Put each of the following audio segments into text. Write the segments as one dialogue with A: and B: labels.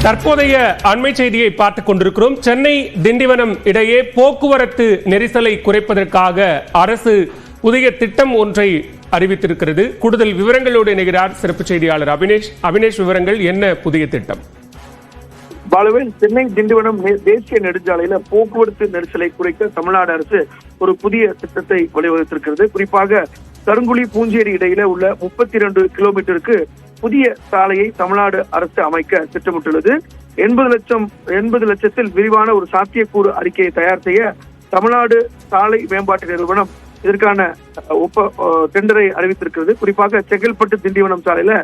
A: தற்போதைய அண்மை செய்தியை பார்த்துக் கொண்டிருக்கிறோம். சென்னை திண்டிவனம் இடையே போக்குவரத்து நெரிசலை குறைப்பதற்காக அரசு புதிய திட்டம் ஒன்றை அறிவித்திருக்கிறது. கூடுதல் விவரங்களோடு இணைகிறார் சிறப்பு செய்தியாளர் அபினேஷ். அபினேஷ், விவரங்கள் என்ன? புதிய திட்டம்.
B: பாலுவேல், சென்னை திண்டிவனம் தேசிய நெடுஞ்சாலையில போக்குவரத்து நெரிசலை குறைக்க தமிழ்நாடு அரசு ஒரு புதிய திட்டத்தை வழிவகுத்திருக்கிறது. குறிப்பாக கருங்குழி பூஞ்சேரி இடையில உள்ள 32 கிலோமீட்டருக்கு புதிய சாலையை தமிழ்நாடு அரசு அமைக்க திட்டமிட்டுள்ளது. 80 லட்சத்தில் விரிவான ஒரு சாத்தியக்கூறு அறிக்கையை தயார் செய்ய தமிழ்நாடு சாலை மேம்பாட்டு நிறுவனம் இதற்கான டெண்டரை அறிவித்திருக்கிறது. குறிப்பாக செங்கல்பட்டு திண்டிவனம் சாலையில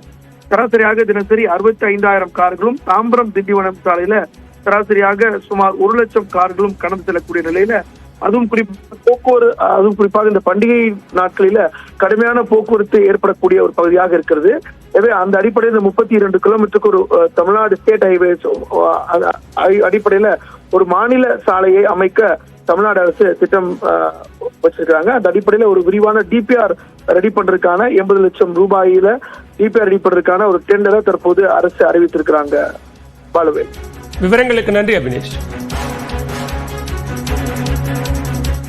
B: சராசரியாக தினசரி 65,000 கார்களும், தாம்பரம் திண்டிவனம் சாலையில சராசரியாக சுமார் 1 லட்சம் கார்களும் கடந்து செல்லக்கூடிய நிலையில, அதுவும் குறிப்பாக இந்த பண்டிகை நாட்களில கடுமையான போக்குவரத்து ஏற்படக்கூடிய ஒரு பகுதியாக இருக்கிறது. எனவே அந்த அடிப்படையில் இந்த 32 கிலோமீட்டருக்கு ஒரு தமிழ்நாடு ஸ்டேட் ஹைவேஸ் அடிப்படையில ஒரு மாநில சாலையை அமைக்க தமிழ்நாடு அரசு திட்டம் வச்சிருக்காங்க. அந்த அடிப்படையில ஒரு விரிவான டிபிஆர் ரெடி பண்றதுக்கான 80 லட்சம் ரூபாயில டிபிஆர் ரெடி பண்றதுக்கான ஒரு டெண்டரை தற்போது அரசு அறிவித்திருக்கிறாங்க. பாலுவேல்,
A: விவரங்களுக்கு நன்றி அபினேஷ்.